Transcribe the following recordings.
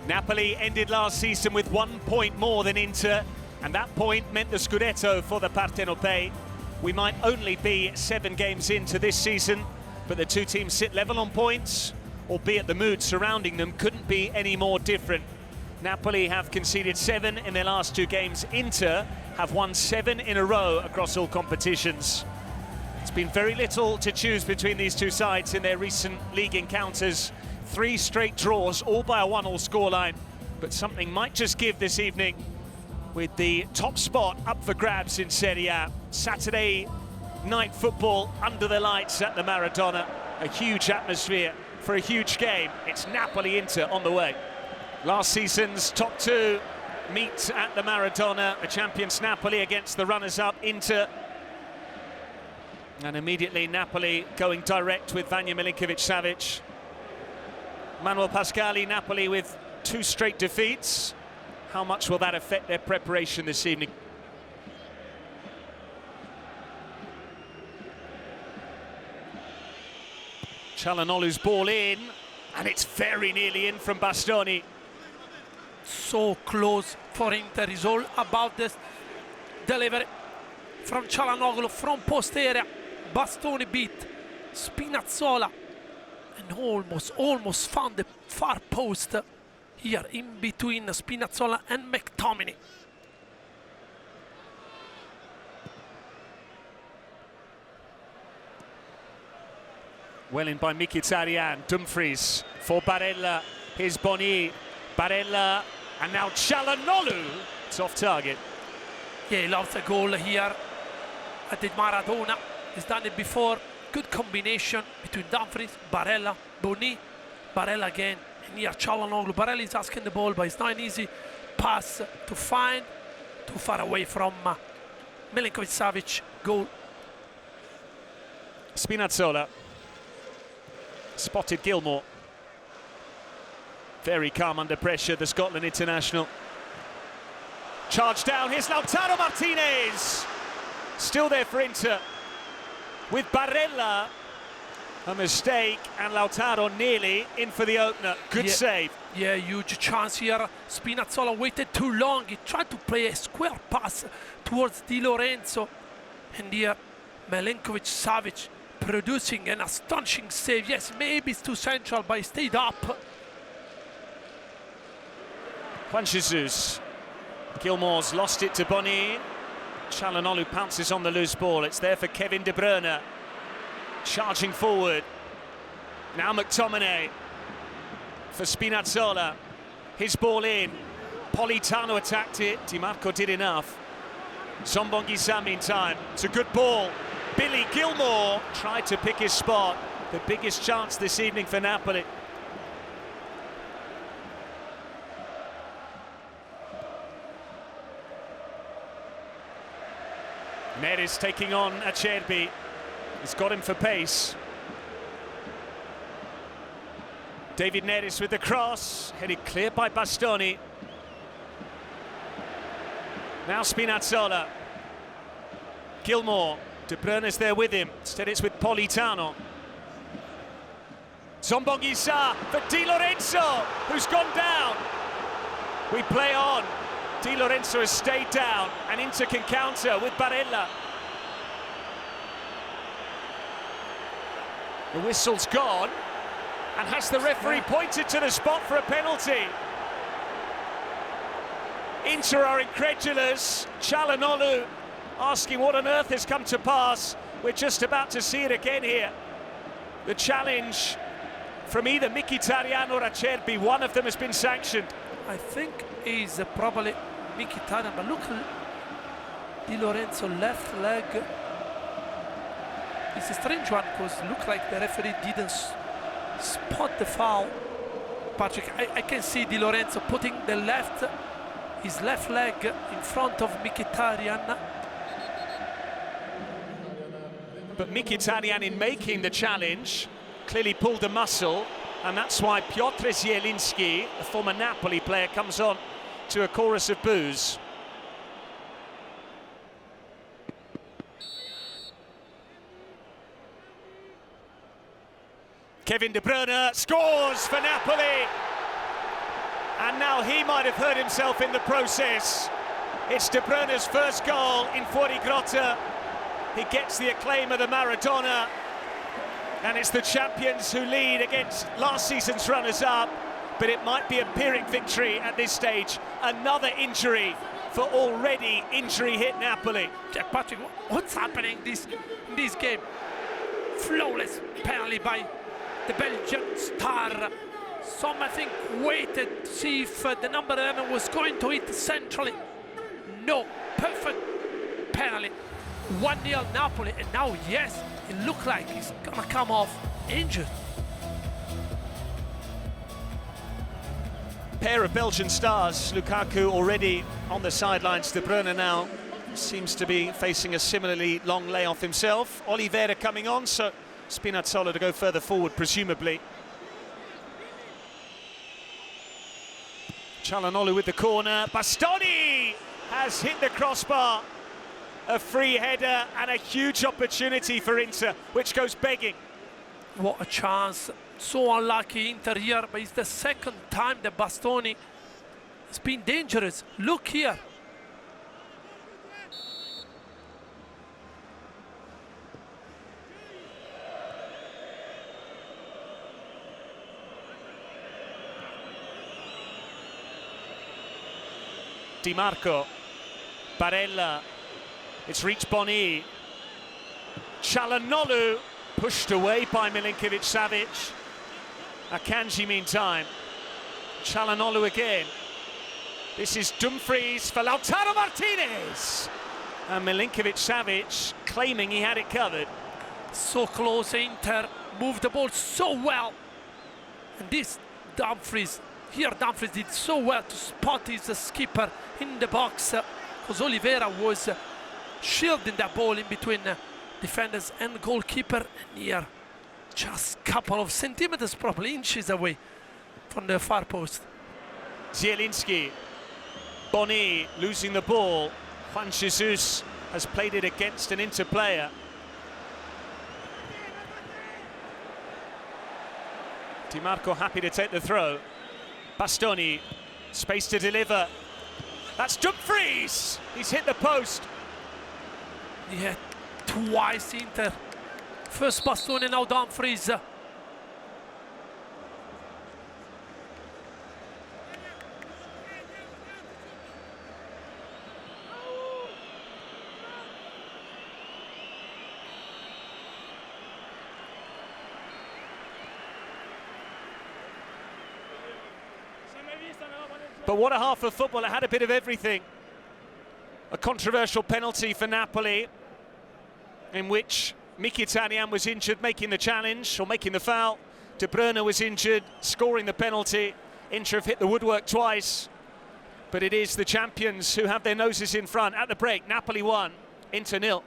Napoli ended last season with 1 point more than Inter, and that point meant the Scudetto for the Partenopei. We might only be 7 games into this season, but the two teams sit level on points, albeit the mood surrounding them couldn't be any more different. Napoli have conceded 7 in their last 2 games. Inter have won 7 in a row across all competitions. It's been very little to choose between these two sides in their recent league encounters. 3 straight draws, all by a 1-1 scoreline, but something might just give this evening with the top spot up for grabs in Serie A. Saturday night football under the lights at the Maradona. A huge atmosphere for a huge game. It's Napoli-Inter on the way. Last season's top 2 meet at the Maradona. The champions Napoli against the runners-up Inter. And immediately Napoli going direct with Vanja Milinkovic-Savic. Manuel Pascali, Napoli with 2 straight defeats. How much will that affect their preparation this evening? Calhanoglu's ball in, and it's very nearly in from Bastoni. So close for Inter. Is all about this delivery from Calhanoglu from post area. Bastoni beat Spinazzola and almost found the far post here in between Spinazzola and McTominay. Well in by Mkhitaryan. Dumfries for Barella. Here's Boni. Barella, and now Calhanoglu. It's off target. Yeah, he loves a goal here at the Maradona. He's done it before. Good combination between Dumfries, Barella, Boni, Barella again, and here Calhanoglu. Barella is asking the ball, but it's not an easy pass to find. Too far away from Milinkovic-Savic. Goal. Spinazzola spotted Gilmour. Very calm under pressure, the Scotland international. Charge down, here's Lautaro Martinez. Still there for Inter. With Barella, a mistake, and Lautaro nearly in for the opener. Good save. Yeah, huge chance here. Spinazzola waited too long. He tried to play a square pass towards Di Lorenzo. And here, Milinkovic-Savic producing an astonishing save. Yes, maybe it's too central, but he stayed up. Juan Jesus. Gilmour's lost it to Boni. Calhanoglu pounces on the loose ball. It's there for Kevin De Bruyne. Charging forward. Now McTominay for Spinazzola. His ball in. Politano attacked it. Di Marco did enough. Zombongi meantime. It's a good ball. Billy Gilmour tried to pick his spot. The biggest chance this evening for Napoli. Neres taking on Acerbi. He's got him for pace. David Neres with the cross, headed clear by Bastoni. Now Spinazzola. Gilmour. De Bruyne's there with him. Instead it's with Politano. Zombongi for Di Lorenzo, who's gone down. We play on. Di Lorenzo has stayed down, and Inter can counter with Barella. The whistle's gone, and has the referee pointed to the spot for a penalty? Inter are incredulous. Calhanoglu asking what on earth has come to pass. We're just about to see it again here. The challenge from either Mkhitaryan or Acerbi, one of them has been sanctioned. I think he's probably Mkhitaryan, but look, Di Lorenzo left leg. It's a strange one because it looked like the referee didn't spot the foul. Patrick, I can see Di Lorenzo putting his left leg in front of Mkhitaryan. But Mkhitaryan, in making the challenge, clearly pulled a muscle, and that's why Piotr Zielinski, a former Napoli player, comes on to a chorus of boos. Kevin De Bruyne scores for Napoli. And now he might have hurt himself in the process. It's De Bruyne's first goal in Fuorigrotta. He gets the acclaim of the Maradona. And it's the champions who lead against last season's runners-up. But it might be a Pyrrhic victory at this stage. Another injury for already injury-hit Napoli. Jack Patrick, what's happening in this game? Flawless penalty by the Belgian star. Some, I think, waited to see if the number 11 was going to hit centrally. No, perfect penalty. 1-0 Napoli, and now, yes, it looked like he's gonna come off injured. Pair of Belgian stars, Lukaku already on the sidelines. De Bruyne now seems to be facing a similarly long layoff himself. Oliveira coming on, so Spinazzola to go further forward, presumably. Calhanoglu with the corner. Bastoni has hit the crossbar. A free header and a huge opportunity for Inter, which goes begging. What a chance. So unlucky Inter here, but it's the second time that Bastoni has been dangerous. Look here. Di Marco, Barella, it's reached Boni. Calhanoglu pushed away by Milinkovic-Savic. Akanji meantime. Calhanoglu again. This is Dumfries for Lautaro Martinez. And Milinkovic-Savic claiming he had it covered. So close, Inter moved the ball so well. And this Dumfries did so well to spot his skipper in the box, because Oliveira was shielding that ball in between defenders and goalkeeper. And here, just a couple of centimeters, probably inches away from the far post. Zielinski, Boni losing the ball. Juan Jesus has played it against an Inter player. Di Marco happy to take the throw. Bastoni, space to deliver. That's Dumfries! He's hit the post. Yeah, twice Inter. First Bastoni, now Dumfries. But what a half of football. It had a bit of everything. A controversial penalty for Napoli, in which Mkhitaryan was injured making the challenge, or making the foul. De Bruyne was injured scoring the penalty. Inter have hit the woodwork twice. But it is the champions who have their noses in front. At the break, Napoli 1, Inter 0.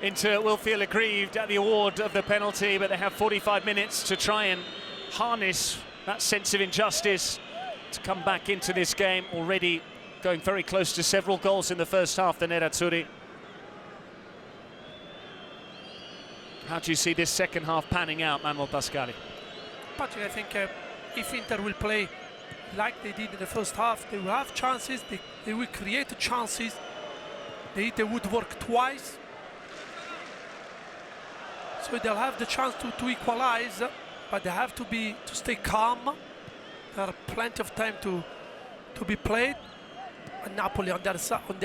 Inter will feel aggrieved at the award of the penalty, but they have 45 minutes to try and harness that sense of injustice to come back into this game, already going very close to several goals in the first half, the Nerazzurri. How do you see this second half panning out, Manuel Pascali? Patrick, I think if Inter will play like they did in the first half, they will have chances, they will create chances. They hit the woodwork twice. So they'll have the chance to equalize, but they have to stay calm. There are plenty of time to be played. And Napoli on the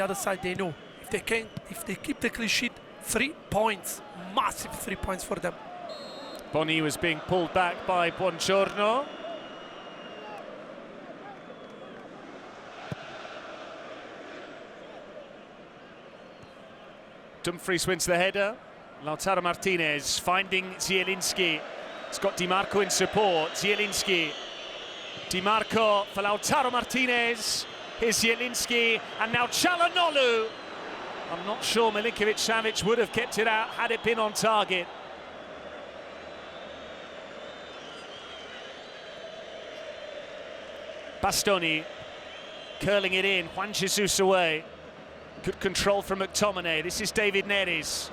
other side, they know if they keep the clean sheet, 3 points, massive 3 points for them. Boni was being pulled back by Buongiorno. Dumfries wins the header. Lautaro Martinez finding Zielinski. It's got Di Marco in support. Zielinski. Di Marco for Lautaro Martinez. Here's Zielinski, and now Calhanoglu. I'm not sure Milinkovic-Savic would have kept it out had it been on target. Bastoni. curling it in, Juan Jesus away. Good control from McTominay. This is David Neres.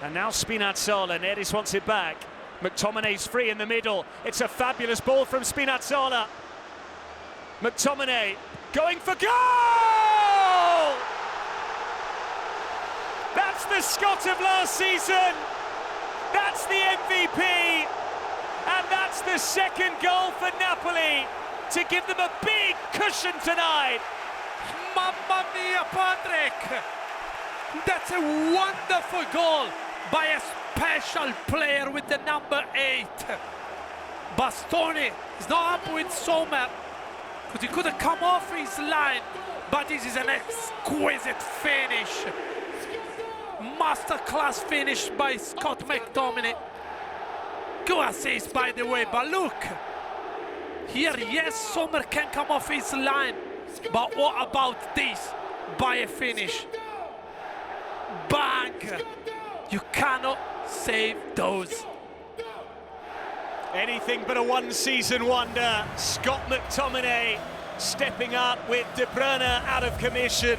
And now Spinazzola. Neres wants it back. McTominay's free in the middle. It's a fabulous ball from Spinazzola. McTominay going for goal! That's the Scot of last season. That's the MVP. And that's the second goal for Napoli to give them a big cushion tonight. Mamma mia, Patrick! That's a wonderful goal by a special player with the number 8. Bastoni is not up with Sommer because he could have come off his line, but this is an exquisite finish. Masterclass finish by Scott McTominay. Good assist, by the way, but look. Here, yes, Sommer can come off his line, but what about this? By a finish. Bang! You cannot save those. Anything but a one-season wonder. Scott McTominay stepping up with De Bruyne out of commission.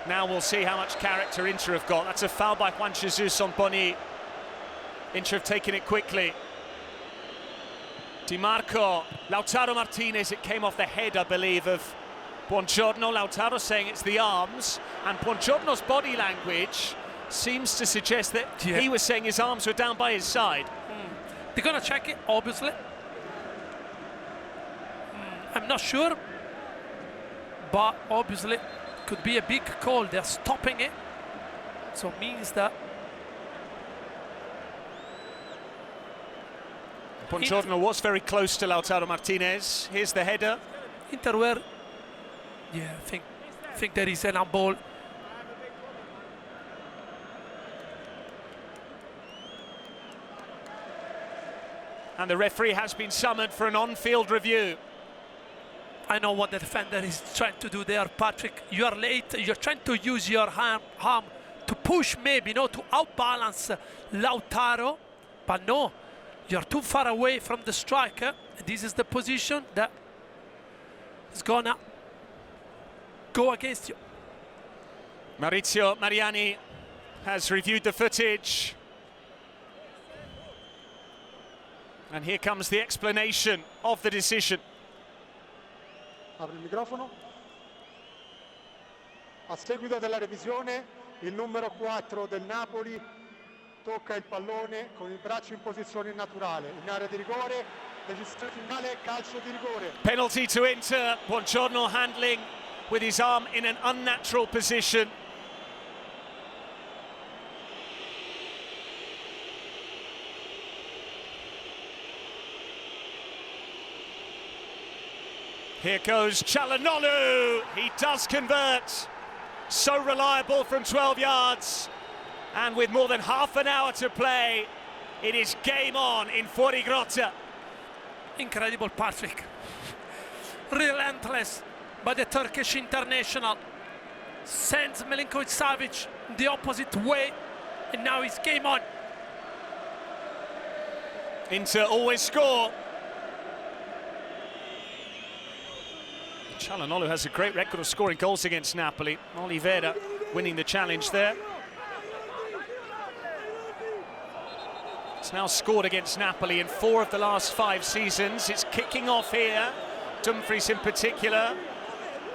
Now we'll see how much character Inter have got. That's a foul by Juan Jesus on Boni. Inter have taken it quickly. Di Marco, Lautaro Martinez, it came off the head, I believe, of Buongiorno. Lautaro saying it's the arms, and Buongiorno's body language seems to suggest that he was saying his arms were down by his side. They're gonna check it, obviously. I'm not sure, but obviously could be a big call. They're stopping it, so it means that Buongiorno was very close to Lautaro Martinez. Here's the header. Inter were, yeah, I think there is an handball. And the referee has been summoned for an on-field review. I know what the defender is trying to do there, Patrick. You are late. You're trying to use your arm to push, maybe, to outbalance Lautaro. But no, you're too far away from the striker. This is the position that is gonna go against you. Maurizio Mariani has reviewed the footage. And here comes the explanation of the decision. Apri il microfono. A seguito della revisione, il numero 4 del Napoli tocca il pallone con il braccio in posizione naturale. In area di rigore, decisione finale, calcio di rigore. Penalty to Inter. Buongiorno handling with his arm in an unnatural position. Here goes Calhanoglu. He does convert. So reliable from 12 yards. And with more than half an hour to play, it is game on in Fuorigrotta. Incredible, Patrick. Relentless by the Turkish international. Sends Milinkovic-Savic the opposite way, and now it's game on. Inter always score. Calhanoglu has a great record of scoring goals against Napoli. Oliveira winning the challenge there. It's now scored against Napoli in 4 of the last 5 seasons. It's kicking off here. Dumfries in particular.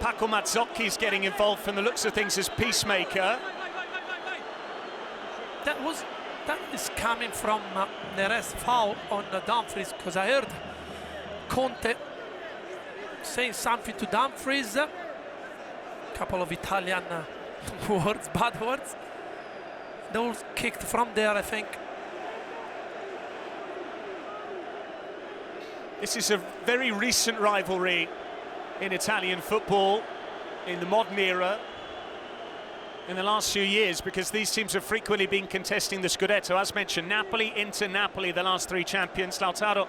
Paco Mazzocchi's getting involved from the looks of things as peacemaker. That is coming from Neres' foul on Dumfries, because I heard Conte saying something to Dumfries. A couple of Italian words, bad words. They all kicked from there, I think. This is a very recent rivalry in Italian football in the modern era in the last few years, because these teams have frequently been contesting the Scudetto. As mentioned, Napoli, Inter, Napoli, the last 3 champions. Lautaro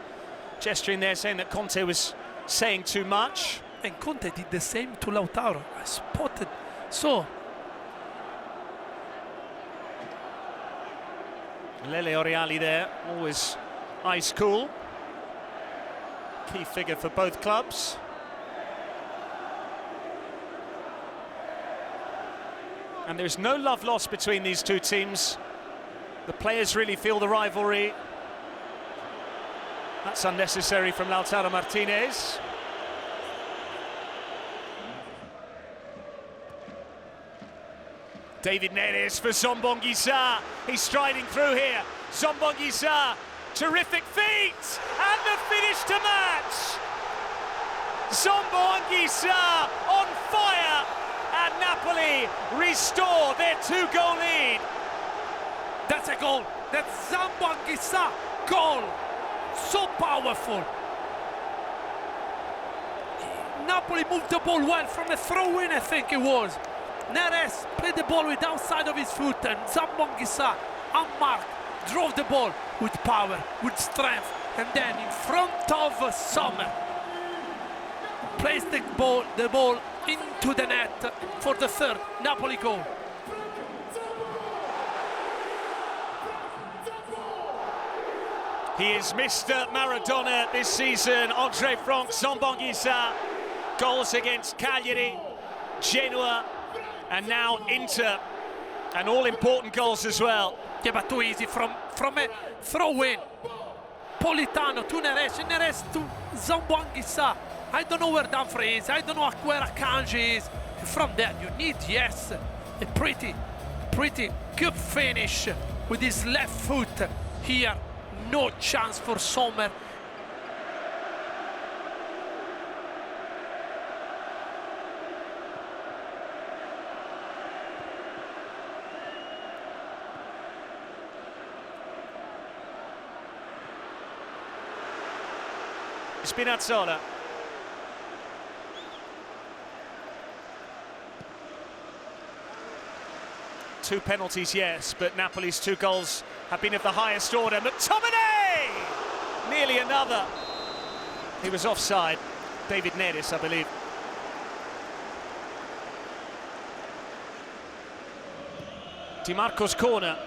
gesturing there, saying that Conte was saying too much. And Conte did the same to Lautaro. I spotted. So, Lele Oriali there, always ice cool. Key figure for both clubs. And there's no love lost between these two teams. The players really feel the rivalry. That's unnecessary from Lautaro Martinez. David Neres for Zombonguissa. He's striding through here. Zombonguissa, terrific feet, and the finish to match. Zombonguissa on fire, and Napoli restore their 2-goal lead. That's a goal. That's Zombonguissa goal. So powerful. Napoli moved the ball well from a throw-in, I think it was. Neres played the ball with the outside of his foot, and Zombonguissa, unmarked, drove the ball with power, with strength, and then in front of Sommer, placed the ball into the net for the third Napoli goal. He is Mr. Maradona this season, Andre Frank Zombonguissa. Goals against Cagliari, Genoa, and now Inter, and all important goals as well. Yeah, but too easy from a throw-in. Politano to Neres, Neres to Zombonguissa. I don't know where Dumfries is, I don't know where Akanji is. From there you need, yes, a pretty good finish with his left foot here. No chance for Sommer. Spinazzola. Two penalties, yes, but Napoli's 2 goals have been of the highest order. McTominay! Nearly another. He was offside. David Neres, I believe. Di Marco's corner.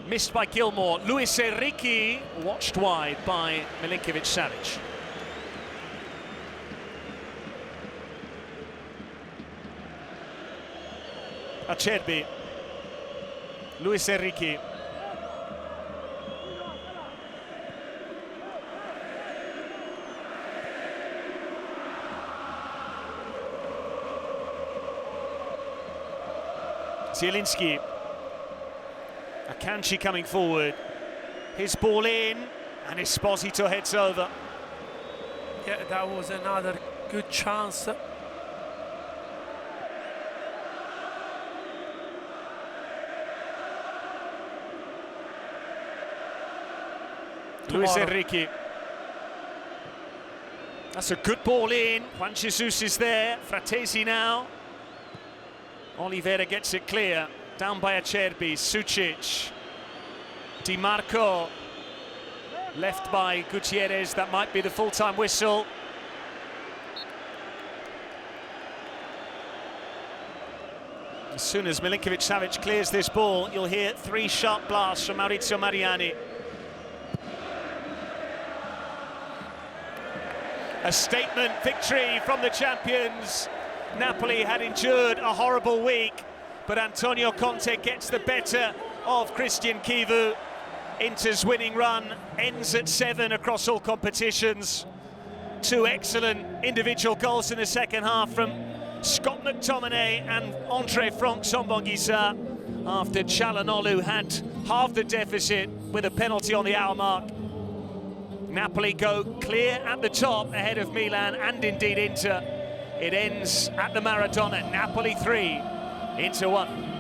Missed by Gilmour. Luis Enrique watched wide by Milinkovic-Savic. Acerbi. Luis Enrique. Zielinski. Akanji coming forward. His ball in, and Esposito heads over. Yeah, that was another good chance. Luis Enrique. That's a good ball in. Juan Jesus is there. Fratesi now. Oliveira gets it clear. Down by Acerbi. Sucic. Di Marco. Left by Gutierrez. That might be the full-time whistle. As soon as Milinkovic-Savic clears this ball, you'll hear 3 sharp blasts from Maurizio Mariani. A statement victory from the champions. Napoli had endured a horrible week, but Antonio Conte gets the better of Christian Chivu. Inter's winning run ends at 7 across all competitions. 2 excellent individual goals in the second half from Scott McTominay and Andre Frank Zombonguissa, after Calhanoglu had halved the deficit with a penalty on the hour mark. Napoli go clear at the top ahead of Milan and indeed Inter. It ends at the Maradona. Napoli 3, Inter 1.